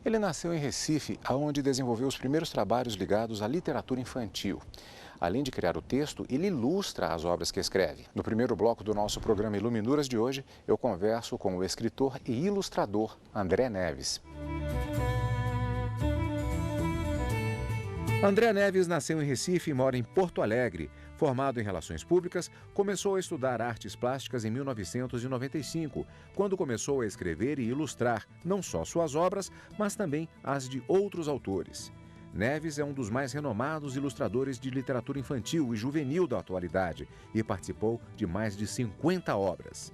Ele nasceu em Recife, onde desenvolveu os primeiros trabalhos ligados à literatura infantil. Além de criar o texto, ele ilustra as obras que escreve. No primeiro bloco do nosso programa Iluminuras de hoje, eu converso com o escritor e ilustrador André Neves. André Neves nasceu em Recife e mora em Porto Alegre. Formado em Relações Públicas, começou a estudar artes plásticas em 1995, quando começou a escrever e ilustrar não só suas obras, mas também as de outros autores. Neves é um dos mais renomados ilustradores de literatura infantil e juvenil da atualidade e participou de mais de 50 obras.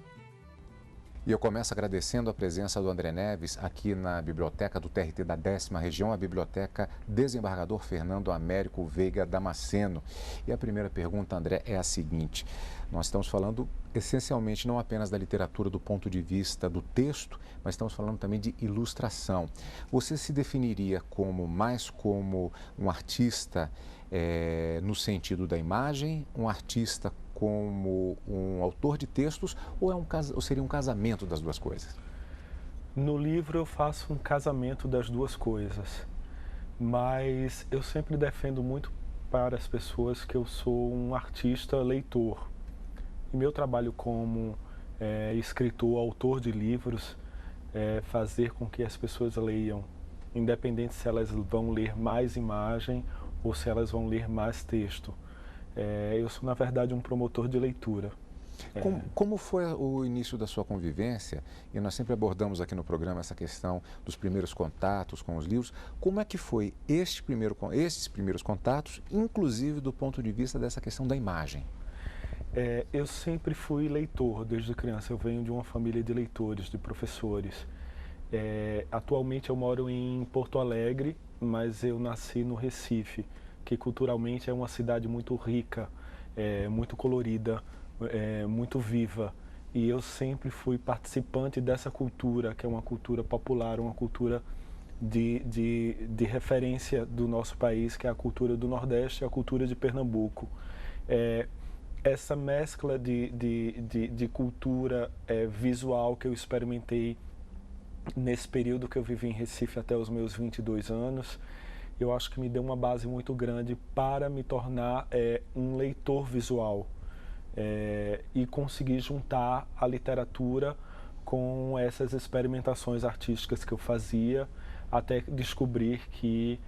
E eu começo agradecendo a presença do André Neves aqui na biblioteca do TRT da 10ª Região, a Biblioteca Desembargador Fernando Américo Veiga Damasceno. E a primeira pergunta, André, é a seguinte: nós estamos falando essencialmente não apenas da literatura do ponto de vista do texto, mas estamos falando também de ilustração. Você se definiria mais como um artista no sentido da imagem, um artista como um autor de textos, ou seria um casamento das duas coisas? No livro eu faço um casamento das duas coisas, mas eu sempre defendo muito para as pessoas que eu sou um artista leitor. E meu trabalho como escritor, autor de livros, é fazer com que as pessoas leiam, independente se elas vão ler mais imagem ou se elas vão ler mais texto. Eu sou, na verdade, um promotor de leitura. Como foi o início da sua convivência? E nós sempre abordamos aqui no programa essa questão dos primeiros contatos com os livros. Como é que foi esses primeiros contatos, inclusive do ponto de vista dessa questão da imagem? Eu sempre fui leitor desde criança. Eu venho de uma família de leitores, de professores. Atualmente eu moro em Porto Alegre, mas eu nasci no Recife, que culturalmente é uma cidade muito rica, muito colorida, muito viva. E eu sempre fui participante dessa cultura, que é uma cultura popular, uma cultura de referência do nosso país, que é a cultura do Nordeste e a cultura de Pernambuco. Essa mescla de cultura visual que eu experimentei nesse período que eu vivi em Recife até os meus 22 anos, eu acho que me deu uma base muito grande para me tornar um leitor visual e conseguir juntar a literatura com essas experimentações artísticas que eu fazia, até descobrir que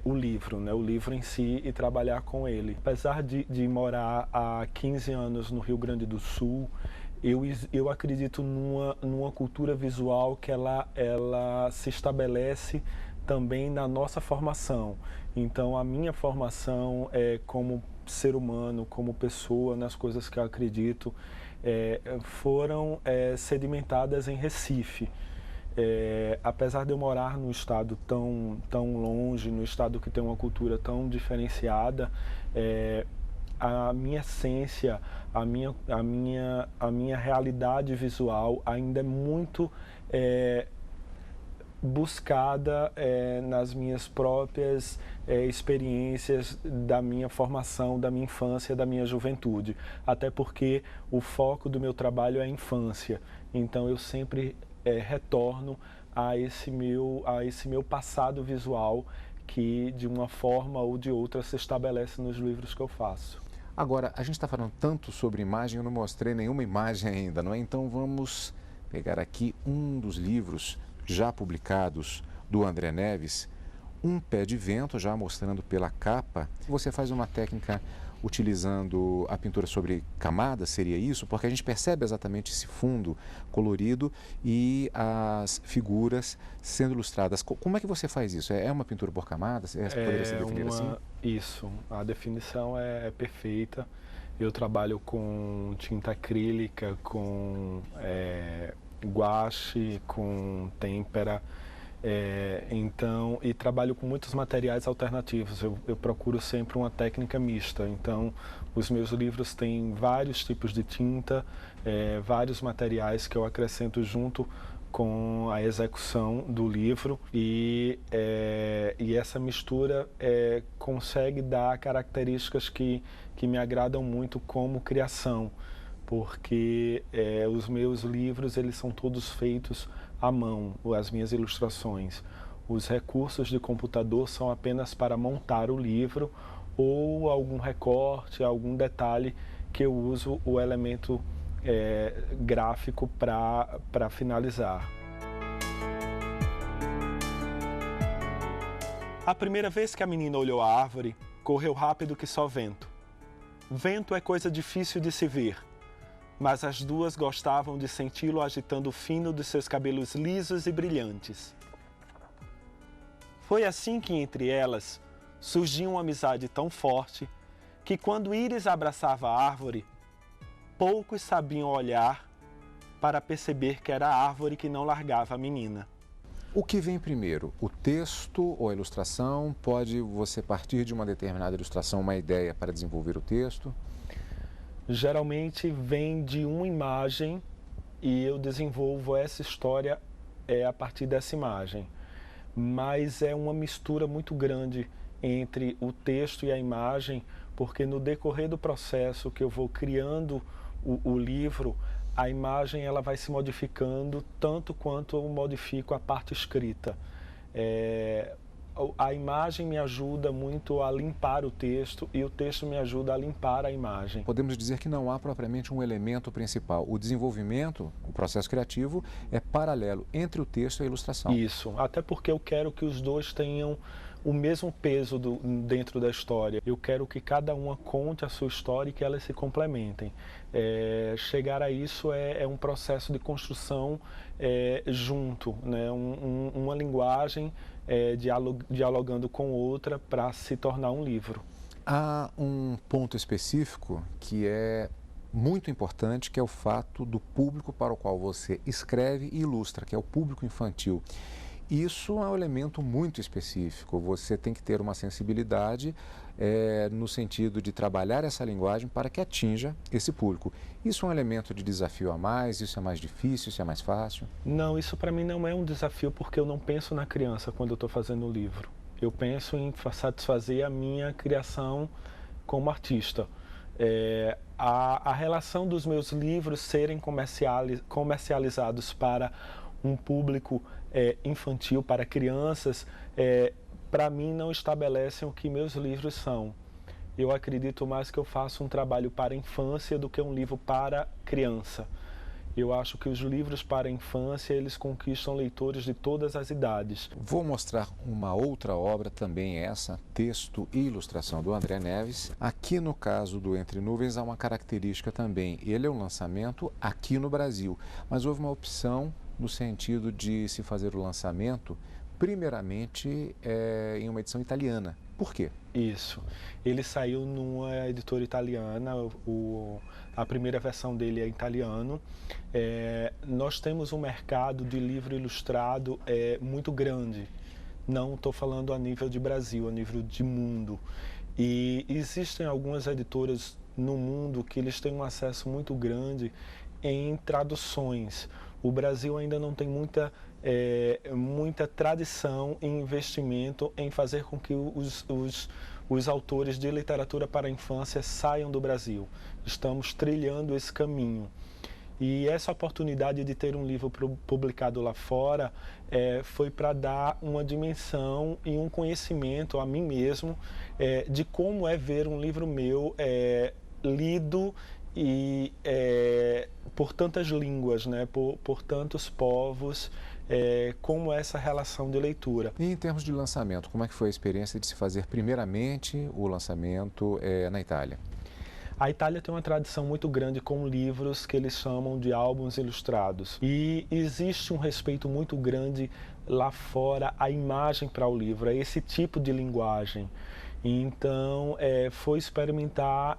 o livro, né, o livro em si, e trabalhar com ele. Apesar de morar há 15 anos no Rio Grande do Sul, eu acredito numa cultura visual que ela se estabelece também na nossa formação. Então, a minha formação como ser humano, como pessoa, nas coisas que eu acredito, foram sedimentadas em Recife. Apesar de eu morar num estado tão longe, num estado que tem uma cultura tão diferenciada, a minha essência, a minha realidade visual ainda é muito buscada nas minhas próprias experiências da minha formação, da minha infância, da minha juventude. Até porque o foco do meu trabalho é a infância. Então eu sempre retorno a esse meu passado visual que de uma forma ou de outra se estabelece nos livros que eu faço. Agora, a gente está falando tanto sobre imagem, eu não mostrei nenhuma imagem ainda, não é? Então vamos pegar aqui um dos livros já publicados do André Neves, Um Pé de Vento, já mostrando pela capa. Você faz uma técnica utilizando a pintura sobre camadas, seria isso? Porque a gente percebe exatamente esse fundo colorido e as figuras sendo ilustradas. Como é que você faz isso? É uma pintura por camadas? Poderia se definir assim? Isso, a definição é perfeita. Eu trabalho com tinta acrílica, com guache, com têmpera, e trabalho com muitos materiais alternativos. Eu procuro sempre uma técnica mista. Então, os meus livros têm vários tipos de tinta, vários materiais que eu acrescento junto com a execução do livro, e essa mistura consegue dar características que me agradam muito como criação, porque os meus livros eles são todos feitos à mão, as minhas ilustrações. Os recursos de computador são apenas para montar o livro ou algum recorte, algum detalhe que eu uso o elemento gráfico para finalizar. A primeira vez que a menina olhou a árvore, correu rápido que só vento. Vento é coisa difícil de se ver, mas as duas gostavam de senti-lo agitando o fino de seus cabelos lisos e brilhantes. Foi assim que entre elas surgiu uma amizade tão forte que quando Íris abraçava a árvore, poucos sabiam olhar para perceber que era a árvore que não largava a menina. O que vem primeiro, o texto ou a ilustração? Pode você partir de uma determinada ilustração, uma ideia para desenvolver o texto? Geralmente vem de uma imagem e eu desenvolvo essa história a partir dessa imagem. Mas é uma mistura muito grande entre o texto e a imagem, porque no decorrer do processo que eu vou criando o livro, a imagem ela vai se modificando tanto quanto eu modifico a parte escrita. A imagem me ajuda muito a limpar o texto e o texto me ajuda a limpar a imagem. Podemos dizer que não há propriamente um elemento principal. O desenvolvimento, o processo criativo, é paralelo entre o texto e a ilustração. Isso, até porque eu quero que os dois tenham o mesmo peso dentro da história. Eu quero que cada uma conte a sua história e que elas se complementem. Chegar a isso é um processo de construção junto, né? Uma linguagem dialogando com outra para se tornar um livro. Há um ponto específico que é muito importante, que é o fato do público para o qual você escreve e ilustra, que é o público infantil. Isso é um elemento muito específico, você tem que ter uma sensibilidade no sentido de trabalhar essa linguagem para que atinja esse público. Isso é um elemento de desafio a mais? Isso é mais difícil? Isso é mais fácil? Não, isso para mim não é um desafio porque eu não penso na criança quando eu estou fazendo o livro. Eu penso em satisfazer a minha criação como artista. A relação dos meus livros serem comercializados para um público infantil, para crianças, para mim não estabelecem o que meus livros são. Eu acredito mais que eu faço um trabalho para a infância do que um livro para criança. Eu acho que os livros para a infância, eles conquistam leitores de todas as idades. Vou mostrar uma outra obra, também essa, texto e ilustração do André Neves. Aqui no caso do Entre Nuvens há uma característica também. Ele é um lançamento aqui no Brasil, mas houve uma opção no sentido de se fazer o lançamento, primeiramente em uma edição italiana. Por quê? Isso. Ele saiu numa editora italiana, a primeira versão dele é italiano. Nós temos um mercado de livro ilustrado muito grande. Não estou falando a nível de Brasil, a nível de mundo. E existem algumas editoras no mundo que eles têm um acesso muito grande em traduções. O Brasil ainda não tem muita tradição e investimento em fazer com que os autores de literatura para a infância saiam do Brasil. Estamos trilhando esse caminho. E essa oportunidade de ter um livro publicado lá fora foi para dar uma dimensão e um conhecimento a mim mesmo de como é ver um livro meu lido e por tantas línguas, né? por tantos povos, como essa relação de leitura. E em termos de lançamento, como é que foi a experiência de se fazer primeiramente o lançamento na Itália? A Itália tem uma tradição muito grande com livros que eles chamam de álbuns ilustrados. E existe um respeito muito grande lá fora à imagem para o livro, a esse tipo de linguagem. Então, foi experimentar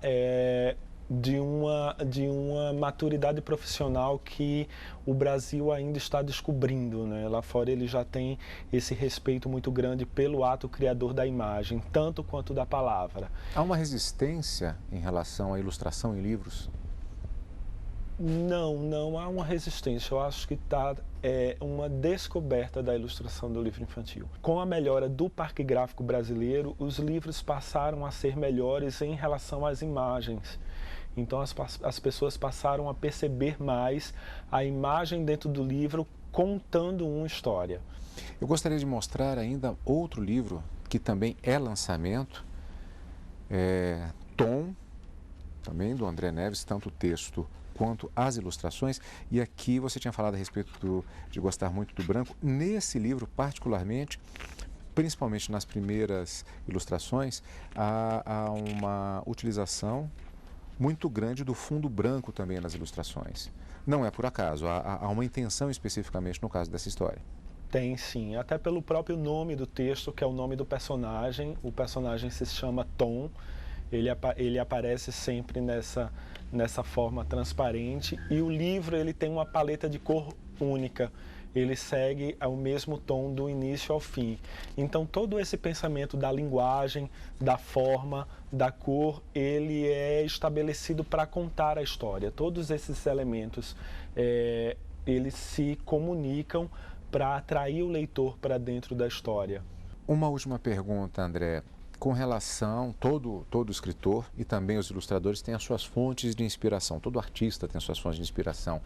de uma maturidade profissional que o Brasil ainda está descobrindo, né? Lá fora ele já tem esse respeito muito grande pelo ato criador da imagem, tanto quanto da palavra. Há uma resistência em relação à ilustração em livros? Não há uma resistência. Eu acho que está uma descoberta da ilustração do livro infantil. Com a melhora do parque gráfico brasileiro, os livros passaram a ser melhores em relação às imagens. Então as pessoas passaram a perceber mais a imagem dentro do livro contando uma história. Eu gostaria de mostrar ainda outro livro que também é lançamento, Tom, também do André Neves, tanto o texto quanto as ilustrações. E aqui você tinha falado a respeito de gostar muito do branco. Nesse livro, particularmente, principalmente nas primeiras ilustrações, há uma utilização muito grande do fundo branco também nas ilustrações. Não é por acaso, há uma intenção especificamente no caso dessa história. Tem sim, até pelo próprio nome do texto, que é o nome do personagem. O personagem se chama Tom, ele aparece sempre nessa forma transparente, e o livro ele tem uma paleta de cor única. Ele segue o mesmo tom do início ao fim. Então todo esse pensamento da linguagem, da forma, da cor, ele é estabelecido para contar a história. Todos esses elementos, eles se comunicam para atrair o leitor para dentro da história. Uma última pergunta, André. Com relação, todo escritor e também os ilustradores têm as suas fontes de inspiração, todo artista tem as suas fontes de inspiração.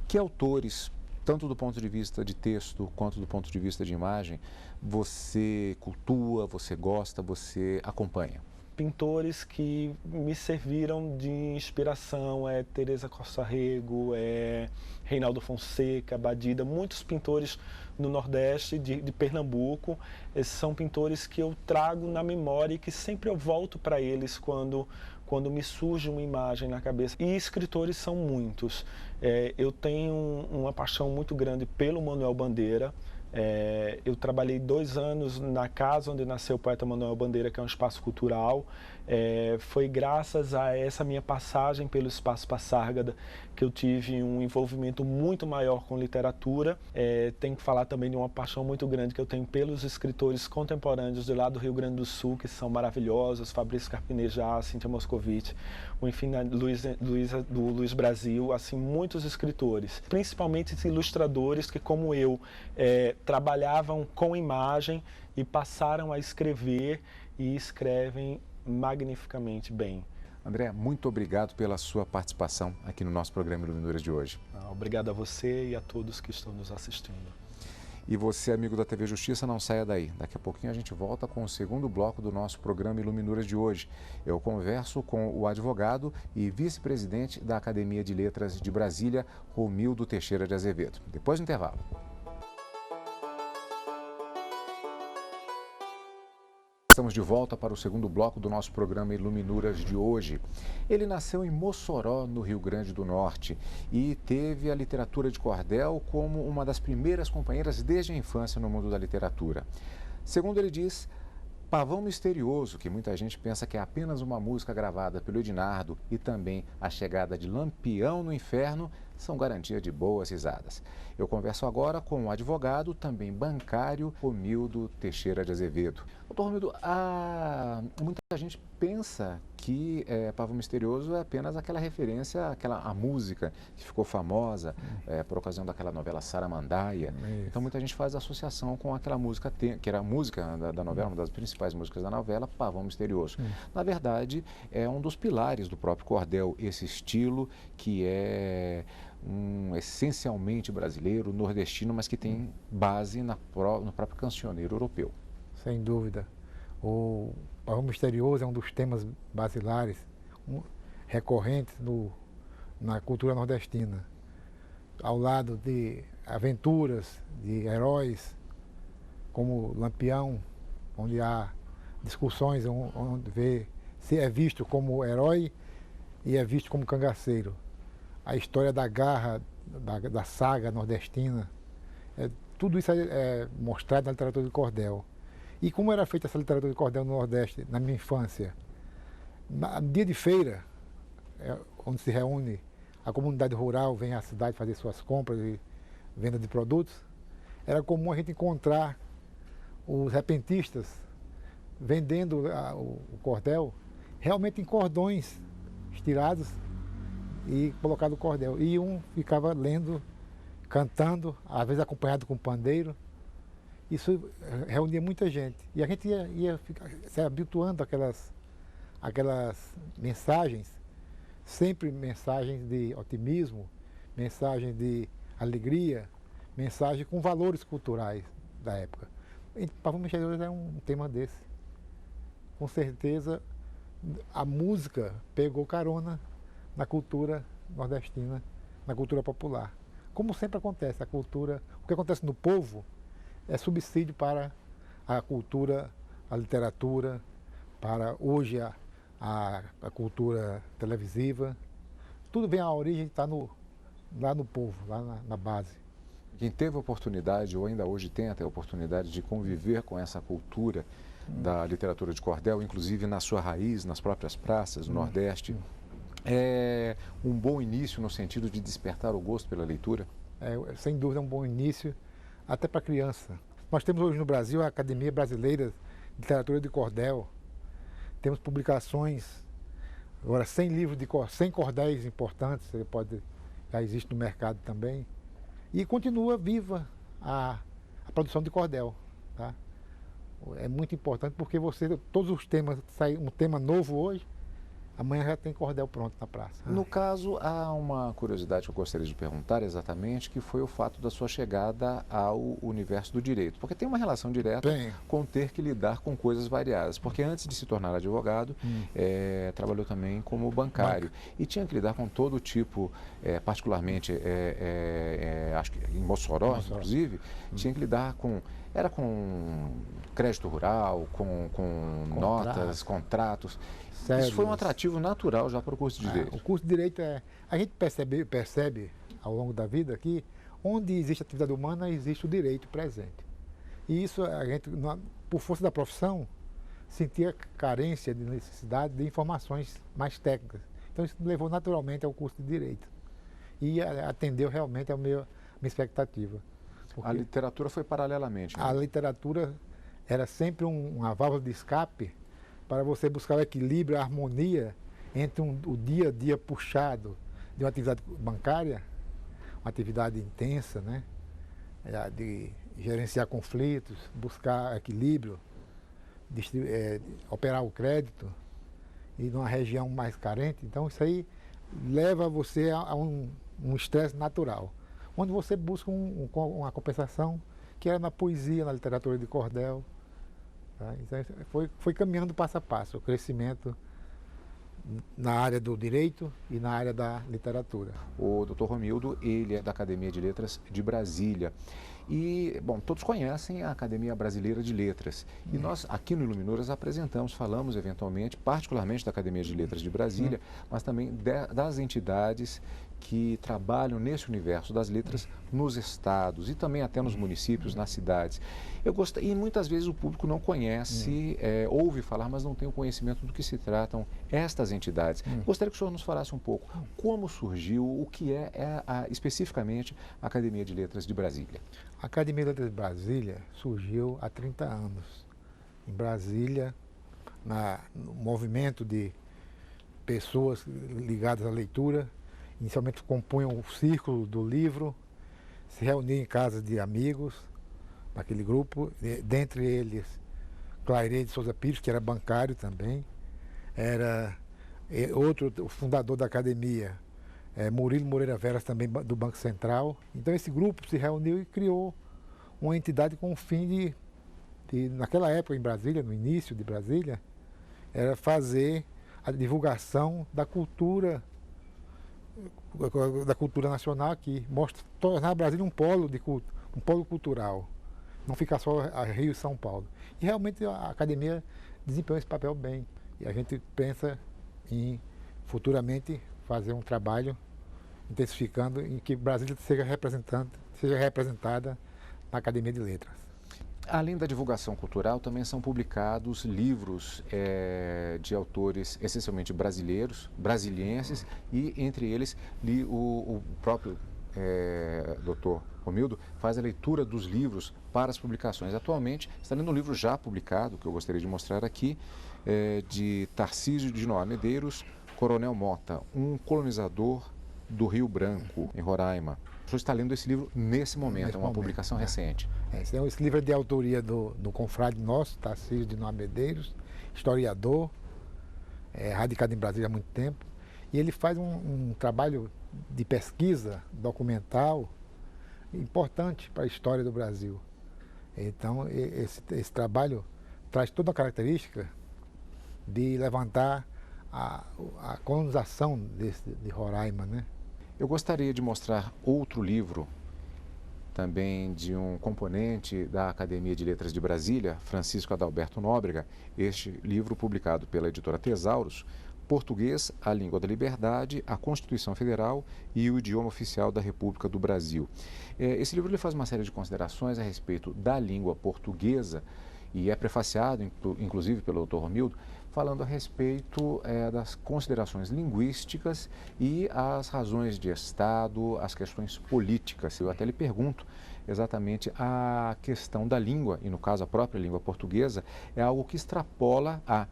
Que autores, tanto do ponto de vista de texto quanto do ponto de vista de imagem, você cultua, você gosta, você acompanha? Pintores que me serviram de inspiração é Teresa Costa Rego, Reinaldo Fonseca, Badida, muitos pintores no Nordeste de Pernambuco. Esses são pintores que eu trago na memória e que sempre eu volto para eles quando me surge uma imagem na cabeça. E escritores são muitos. Eu tenho uma paixão muito grande pelo Manuel Bandeira. Eu trabalhei 2 anos na casa onde nasceu o poeta Manuel Bandeira, que é um espaço cultural. Foi graças a essa minha passagem pelo Espaço Passárgada que eu tive um envolvimento muito maior com literatura. Tenho que falar também de uma paixão muito grande que eu tenho pelos escritores contemporâneos de lá do Rio Grande do Sul, que são maravilhosos, Fabrício Carpinejar, Cíntia Moscovitch, enfim, do Luiz Brasil, assim, muitos escritores, principalmente esses ilustradores que, como eu, trabalhavam com imagem e passaram a escrever e escrevem magnificamente bem. André, muito obrigado pela sua participação aqui no nosso programa Iluminuras de hoje. Obrigado a você e a todos que estão nos assistindo. E você, amigo da TV Justiça, não saia daí. Daqui a pouquinho a gente volta com o segundo bloco do nosso programa Iluminuras de hoje. Eu converso com o advogado e vice-presidente da Academia de Letras de Brasília, Romildo Teixeira de Azevedo. Depois do intervalo. Estamos de volta para o segundo bloco do nosso programa Iluminuras de hoje. Ele nasceu em Mossoró, no Rio Grande do Norte, e teve a literatura de cordel como uma das primeiras companheiras desde a infância no mundo da literatura. Segundo ele diz, Pavão Misterioso, que muita gente pensa que é apenas uma música gravada pelo Ednardo, e também a chegada de Lampião no Inferno, são garantia de boas risadas. Eu converso agora com o advogado, também bancário, Romildo Teixeira de Azevedo. Doutor Romildo, muita gente pensa que Pavão Misterioso é apenas aquela referência à música que ficou famosa por ocasião daquela novela Saramandaia. Então muita gente faz associação com aquela música, que era a música da novela, uma das principais músicas da novela, Pavão Misterioso. Na verdade, é um dos pilares do próprio cordel, esse estilo que é essencialmente brasileiro, nordestino, mas que tem base no próprio cancioneiro europeu. Sem dúvida. O Pavão Misterioso é um dos temas basilares, recorrentes na cultura nordestina. Ao lado de aventuras, de heróis, como Lampião, onde há discussões, onde se é visto como herói e é visto como cangaceiro. A história da garra, da saga nordestina, tudo isso é mostrado na literatura de cordel. E como era feita essa literatura de cordel no Nordeste, na minha infância? No dia de feira, onde se reúne a comunidade rural, vem à cidade fazer suas compras e venda de produtos, era comum a gente encontrar os repentistas vendendo o cordel realmente em cordões estirados e colocado o cordel. E um ficava lendo, cantando, às vezes acompanhado com pandeiro. Isso reunia muita gente. E a gente ia se habituando àquelas mensagens, sempre mensagens de otimismo, mensagens de alegria, mensagem com valores culturais da época. E Pavão Misterioso é um tema desse. Com certeza, a música pegou carona na cultura nordestina, na cultura popular. Como sempre acontece, o que acontece no povo é subsídio para a cultura, a literatura, para hoje a cultura televisiva. Tudo vem, a origem está lá no povo, lá na base. Quem teve a oportunidade, ou ainda hoje tem até a oportunidade de conviver com essa cultura da literatura de cordel, inclusive na sua raiz, nas próprias praças do Nordeste, é um bom início no sentido de despertar o gosto pela leitura? Sem dúvida é um bom início, até para a criança. Nós temos hoje no Brasil a Academia Brasileira de Literatura de Cordel. Temos publicações, agora 100 livros de 100 cordéis importantes, já existe no mercado também. E continua viva a produção de cordel. Tá? É muito importante porque todos os temas, sai um tema novo hoje, amanhã já tem cordel pronto na praça. No caso, há uma curiosidade que eu gostaria de perguntar exatamente, que foi o fato da sua chegada ao universo do direito. Porque tem uma relação direta com ter que lidar com coisas variadas. Porque antes de se tornar advogado, trabalhou também como bancário. E tinha que lidar com todo tipo, particularmente, acho que em Mossoró, inclusive, tinha que lidar com crédito rural, com notas, contratos. Isso foi um atrativo natural já para o curso de Direito. O curso de Direito a gente percebe ao longo da vida que onde existe atividade humana, existe o direito presente. E isso a gente, por força da profissão, sentia carência de necessidade de informações mais técnicas. Então isso me levou naturalmente ao curso de Direito. E atendeu realmente a minha expectativa. A literatura foi paralelamente, né? A literatura era sempre uma válvula de escape para você buscar o equilíbrio, a harmonia entre o dia a dia puxado de uma atividade bancária, uma atividade intensa, né? De gerenciar conflitos, buscar equilíbrio, operar o crédito e numa região mais carente. Então isso aí leva você a um estresse natural, onde você busca uma compensação que era na poesia, na literatura de cordel. Tá? Então, foi caminhando passo a passo, o crescimento na área do direito e na área da literatura. O Dr. Romildo, ele é da Academia de Letras de Brasília. E, bom, todos conhecem a Academia Brasileira de Letras. E nós, aqui no Iluminuras, falamos eventualmente, particularmente da Academia de Letras de Brasília, mas também das entidades que trabalham nesse universo das letras nos estados e também até nos municípios, nas cidades. E muitas vezes o público não conhece, ouve falar, mas não tem o conhecimento do que se tratam estas entidades. Gostaria que o senhor nos falasse um pouco como surgiu, o que especificamente a Academia de Letras de Brasília. A Academia de Letras de Brasília surgiu há 30 anos. Em Brasília, no movimento de pessoas ligadas à leitura, inicialmente compunham o círculo do livro, se reuniam em casa de amigos, naquele grupo, dentre eles Clairê de Souza Pires, que era bancário também, era o fundador da academia, Murilo Moreira Veras, também do Banco Central. Então esse grupo se reuniu e criou uma entidade com o fim de naquela época em Brasília, no início de Brasília, era fazer a divulgação da cultura nacional aqui, tornar Brasília um polo cultural, não ficar só a Rio e São Paulo. E realmente a academia desempenhou esse papel bem. E a gente pensa em futuramente fazer um trabalho intensificando em que Brasília seja representada na Academia de Letras. Além da divulgação cultural, também são publicados livros de autores essencialmente brasilienses, e entre eles o próprio Dr. Romildo faz a leitura dos livros para as publicações. Atualmente está lendo um livro já publicado, que eu gostaria de mostrar aqui, de Tarcísio de Noá Medeiros, Coronel Mota, um colonizador do Rio Branco, em Roraima. O senhor está lendo esse livro nesse momento, é uma publicação recente. Esse livro é de autoria do confrade nosso, Tarcísio de Noá Medeiros, historiador, radicado em Brasília há muito tempo. E ele faz um trabalho de pesquisa documental importante para a história do Brasil. Então, esse trabalho traz toda a característica de levantar a colonização de Roraima, né? Eu gostaria de mostrar outro livro, também de um componente da Academia de Letras de Brasília, Francisco Adalberto Nóbrega. Este livro publicado pela editora Tesauros, Português, a Língua da Liberdade, a Constituição Federal e o Idioma Oficial da República do Brasil. Esse livro ele faz uma série de considerações a respeito da língua portuguesa e é prefaciado, inclusive, pelo Dr. Romildo, falando a respeito das considerações linguísticas e as razões de Estado, as questões políticas. Eu até lhe pergunto exatamente a questão da língua, e no caso a própria língua portuguesa, é algo que extrapola a,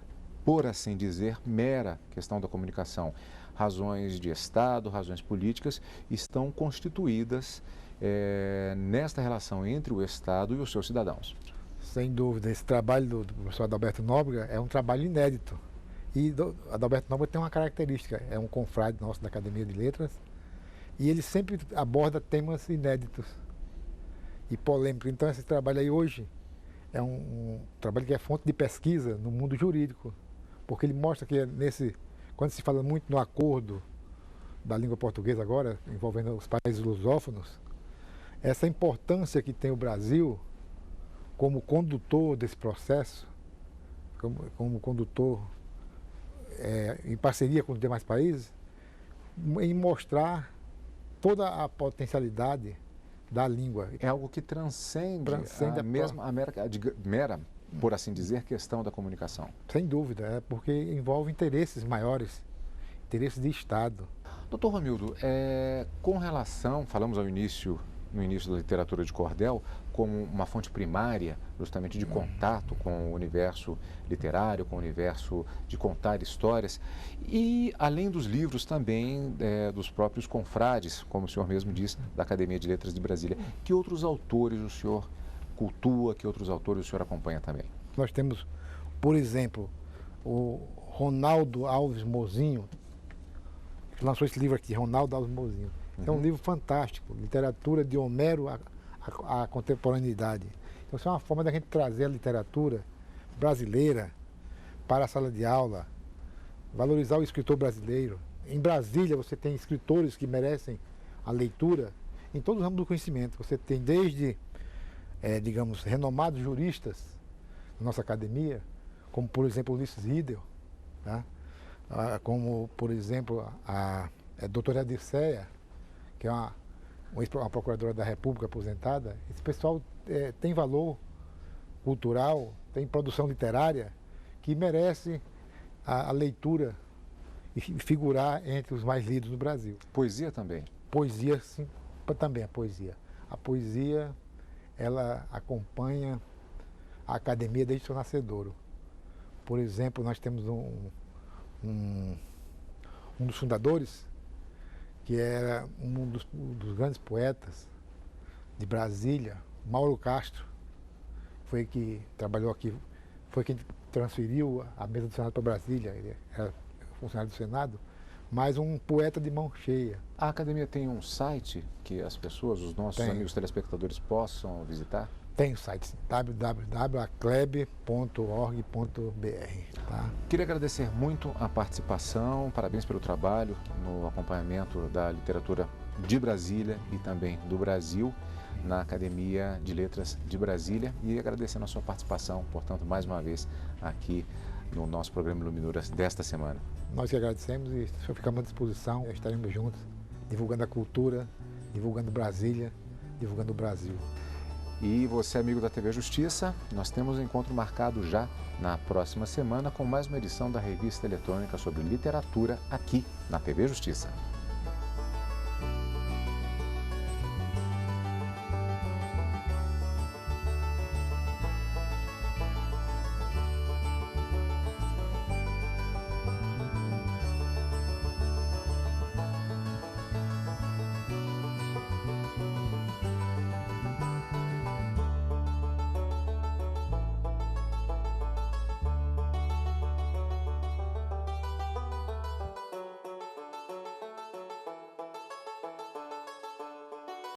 por assim dizer, mera questão da comunicação. Razões de Estado, razões políticas estão constituídas nesta relação entre o Estado e os seus cidadãos. Sem dúvida, esse trabalho do professor Adalberto Nóbrega é um trabalho inédito. E Adalberto Nóbrega tem uma característica, é um confrade nosso da Academia de Letras, e ele sempre aborda temas inéditos e polêmicos. Então esse trabalho aí hoje é um trabalho que é fonte de pesquisa no mundo jurídico, porque ele mostra que quando se fala muito no acordo da língua portuguesa agora, envolvendo os países lusófonos, essa importância que tem o Brasil como condutor desse processo, como condutor em parceria com os demais países, em mostrar toda a potencialidade da língua. É algo que transcende a mera, por assim dizer, questão da comunicação. Sem dúvida, porque envolve interesses maiores, interesses de Estado. Doutor Romildo, com relação, falamos no início da literatura de cordel, como uma fonte primária, justamente de contato com o universo literário, com o universo de contar histórias, e além dos livros também dos próprios confrades, como o senhor mesmo disse, da Academia de Letras de Brasília. Que outros autores o senhor cultua, que outros autores o senhor acompanha também? Nós temos, por exemplo, o Ronaldo Alves Mozinho, que lançou esse livro aqui, Ronaldo Alves Mozinho. É um livro fantástico, literatura de Homero à contemporaneidade. Então, isso é uma forma da gente trazer a literatura brasileira para a sala de aula, valorizar o escritor brasileiro. Em Brasília, você tem escritores que merecem a leitura em todos os ramos do conhecimento. Você tem desde, digamos, renomados juristas na nossa academia, como, por exemplo, Ulisses Riedel, tá? Como, por exemplo, a doutora Dirceia, que é uma procuradora da República aposentada. Esse pessoal tem valor cultural, tem produção literária que merece a leitura e figurar entre os mais lidos no Brasil. Poesia também? Poesia, sim, também a poesia. A poesia, ela acompanha a academia desde seu nascedouro. Por exemplo, nós temos um dos fundadores, que era um dos grandes poetas de Brasília, Mauro Castro, foi que trabalhou aqui, foi quem transferiu a mesa do Senado para Brasília, ele era funcionário do Senado, mas um poeta de mão cheia. A academia tem um site que as pessoas, os nossos amigos telespectadores possam visitar? Tem o site, www.acleb.org.br. Tá? Queria agradecer muito a participação, parabéns pelo trabalho no acompanhamento da literatura de Brasília e também do Brasil na Academia de Letras de Brasília, e agradecendo a sua participação, portanto, mais uma vez aqui no nosso programa Iluminuras desta semana. Nós que agradecemos e ficamos à disposição, estaremos juntos, divulgando a cultura, divulgando Brasília, divulgando o Brasil. E você, amigo da TV Justiça, nós temos um encontro marcado já na próxima semana com mais uma edição da revista eletrônica sobre literatura aqui na TV Justiça.